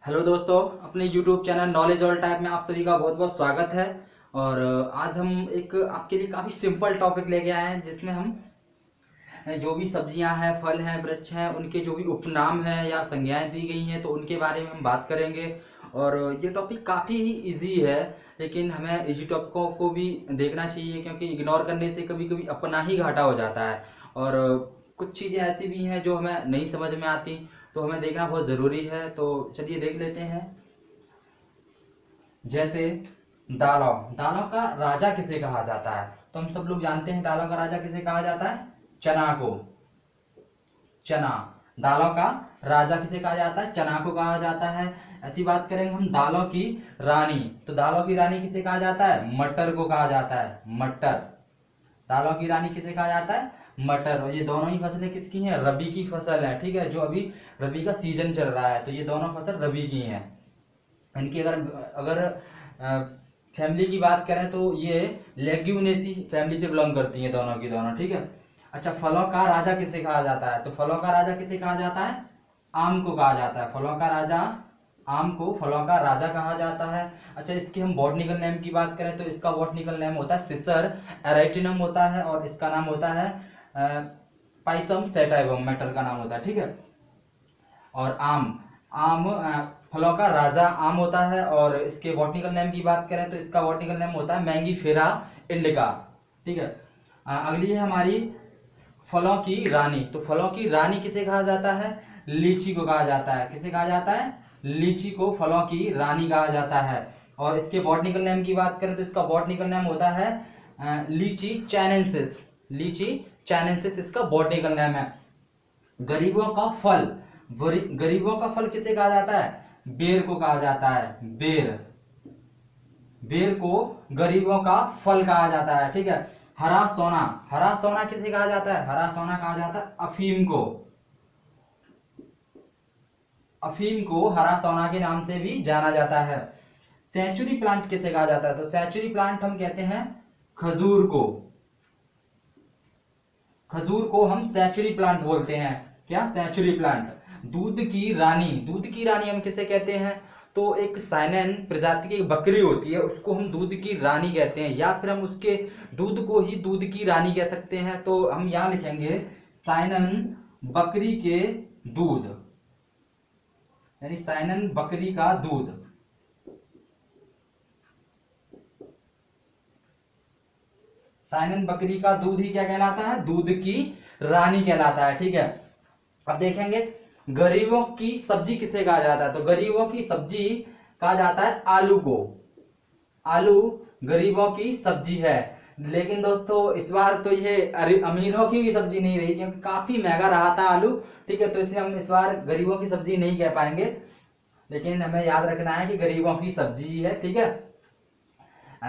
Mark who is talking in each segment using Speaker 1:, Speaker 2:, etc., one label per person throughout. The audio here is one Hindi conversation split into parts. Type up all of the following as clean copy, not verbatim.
Speaker 1: हेलो दोस्तों, अपने YouTube channel knowledge all type में आप सभी का बहुत बहुत स्वागत है। और आज हम एक आपके लिए काफ़ी सिंपल टॉपिक लेके आए हैं, जिसमें हम जो भी सब्जियां हैं, फल हैं, वृक्ष हैं, उनके जो भी उपनाम हैं या संज्ञाएं दी गई हैं, तो उनके बारे में हम बात करेंगे। और ये टॉपिक काफ़ी ही इजी है, लेकिन हमें इजी टॉपिकों को भी देखना चाहिए, क्योंकि इग्नोर करने से कभी कभी अपना ही घाटा हो जाता है। और कुछ चीज़ें ऐसी भी हैं जो हमें नहीं समझ में आती, तो हमें देखना बहुत ज़रूरी है। तो चलिए देख लेते हैं। जैसे दालों दालों का राजा किसे कहा जाता है? तो हम सब लोग जानते हैं दालों का राजा किसे कहा जाता है। चना को। चना। दालों का राजा किसे कहा जाता है? चना को कहा जाता है। ऐसी बात करेंगे हम दालों की रानी, तो दालों की रानी किसे कहा जाता है? मटर को कहा जाता है। मटर। दालों की रानी किसे कहा जाता है? मटर। और ये दोनों ही फसलें किसकी हैं? रबी की फसल है। ठीक है, जो अभी रबी का सीजन चल रहा है, तो ये दोनों फसल रबी की हैं। इनकी अगर अगर फैमिली की बात करें तो ये लेग्यूमिनेसी फैमिली से बिलोंग करती हैं, दोनों की दोनों। ठीक है। अच्छा, फलों का राजा किसे कहा जाता है? तो फलों का राजा किसे कहा जाता है? आम को कहा जाता है। फलों का राजा आम को फलों का राजा कहा जाता है। अच्छा, इसके हम बॉटनिकल नेम की बात करें तो इसका बॉटनिकल नेम होता है सिसर एराइटिनम होता है, और इसका नाम होता है पाइसम सैटाइवम, मेटल का नाम होता है। ठीक है। और आम आम फलों का राजा आम होता है, और इसके बॉटनिकल नेम की बात करें तो इसका बॉटनिकल नेम होता है मैंगीफेरा इंडिका। ठीक है। अगली है हमारी फलों की रानी। तो फलों की रानी किसे कहा जाता है? लीची को कहा जाता है। किसे कहा जाता है? लीची को फलों की रानी कहा जाता है। और इसके बॉटनिकल नेम की बात करें तो इसका बॉटनिकल नेम होता है लीची चाइनेंसिस। लीची चाइनेंसिस इसका बॉटनिकल नेम है। गरीबों का फल गरीबों का फल किसे कहा जाता है? बेर को कहा जाता है। बेर। बेर को गरीबों का फल कहा जाता है। ठीक है। हरा सोना किसे कहा जाता है? हरा सोना कहा जाता है अफीम को। अफीम को हरा सोना के नाम से भी जाना जाता है। सेंचुरी प्लांट किसे कहा जाता है? तो सेंचुरी प्लांट हम कहते हैं खजूर को। खजूर को हम सेंचुरी प्लांट बोलते हैं। क्या? Century plant. दूध की रानी हम किसे कहते हैं? तो एक साइनन प्रजाति की बकरी होती है, उसको हम दूध की रानी कहते हैं, या फिर हम उसके दूध को ही दूध की रानी कह सकते हैं। तो हम यहां लिखेंगे साइनन बकरी के दूध, यानी साइनन बकरी का दूध। साइनन बकरी का दूध ही क्या कहलाता है? दूध की रानी कहलाता है। ठीक है। अब देखेंगे गरीबों की सब्जी किसे कहा जाता है? तो गरीबों की सब्जी कहा जाता है आलू को। आलू गरीबों की सब्जी है। लेकिन दोस्तों इस बार तो ये अमीरों की भी सब्जी नहीं रही, क्योंकि काफी महंगा रहा था आलू। ठीक है, तो इसलिए हम इस बार गरीबों की सब्जी नहीं कह पाएंगे, लेकिन हमें याद रखना है कि गरीबों की सब्जी है। ठीक है।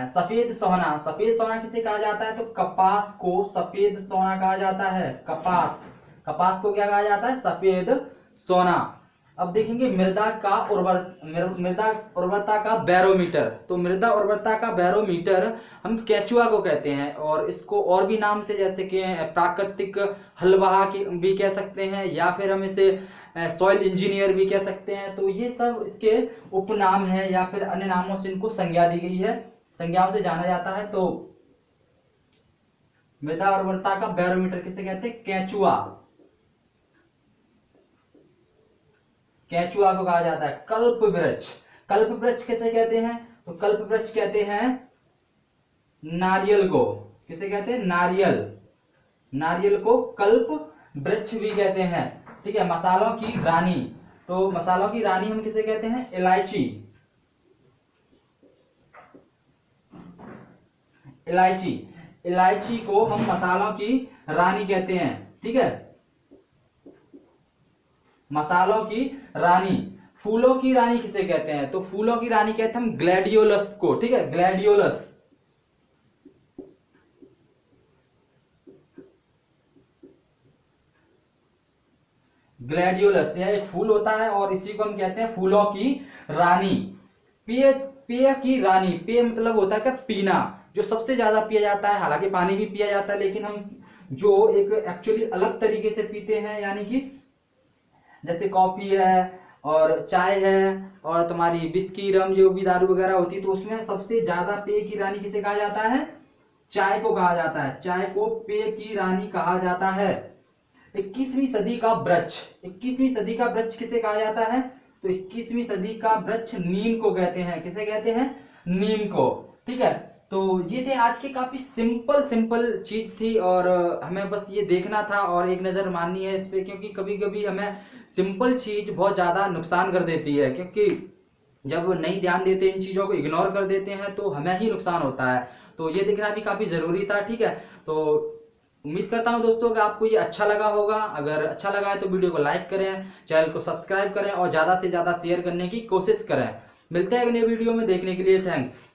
Speaker 1: सफेद सोना किसे कहा जाता है? तो कपास को सफेद सोना कहा जाता है। कपास को क्या कहा जाता है? सफेद सोना। अब देखेंगे मृदा उर्वरता का बैरोमीटर। तो मृदा उर्वरता का बैरोमीटर हम केचुआ को कहते हैं, और इसको और भी नाम से, जैसे कि प्राकृतिक हलवाहा भी कह सकते हैं, या फिर हम इसे सॉइल इंजीनियर भी कह सकते हैं। तो ये सब इसके उपनाम हैं, या फिर अन्य नामों से इनको संज्ञा दी गई है, संज्ञाओं से जाना जाता है। तो मृदा उर्वरता का बैरोमीटर किसे कहते हैं? केचुआ। केचुआ को कहा जाता है। कल्प वृक्ष किसे कहते हैं? तो कल्प वृक्ष कहते हैं नारियल को। किसे कहते हैं? नारियल को कल्प वृक्ष भी कहते हैं। ठीक है। मसालों की रानी। तो मसालों की रानी हम किसे कहते हैं? इलायची। इलायची को हम मसालों की रानी कहते हैं। ठीक है। मसालों की रानी। फूलों की रानी किसे कहते हैं? तो फूलों की रानी कहते हैं हम ग्लैडियोलस को। ठीक है। ग्लैडियोलस। यह एक फूल होता है, और इसी को हम कहते हैं फूलों की रानी। पेय की रानी। पेय मतलब होता है क्या? पीना। जो सबसे ज्यादा पिया जाता है, हालांकि पानी भी पिया जाता है, लेकिन हम जो एक एक्चुअली अलग तरीके से पीते हैं, यानी कि जैसे कॉफी है, और चाय है और तुम्हारी विस्की रम जो भी दारू वगैरह होती है, तो उसमें सबसे ज्यादा पेय की रानी किसे कहा जाता है? चाय को कहा जाता है। चाय को पेय की रानी कहा जाता है। 21वीं सदी का वृक्ष, 21वीं सदी का वृक्ष किसे कहा जाता है? तो 21वीं सदी का वृक्ष नीम को कहते हैं। किसे कहते हैं? नीम को। ठीक है, तो ये थे आज की काफी सिंपल सिंपल चीज थी और हमें बस ये देखना था और एक नजर माननी है इस पे, क्योंकि कभी कभी हमें सिंपल चीज बहुत ज्यादा नुकसान कर देती है, क्योंकि जब नहीं ध्यान देते, इन चीजों को इग्नोर कर देते हैं तो हमें ही नुकसान होता है। तो ये देखना भी काफी जरूरी था। ठीक है, तो उम्मीद करता हूं दोस्तों कि आपको ये अच्छा लगा होगा। अगर अच्छा लगा है तो वीडियो को लाइक करें, चैनल को सब्सक्राइब करें और ज्यादा से ज्यादा शेयर करने की कोशिश करें। मिलते हैं अगले वीडियो में, देखने के लिए थैंक्स।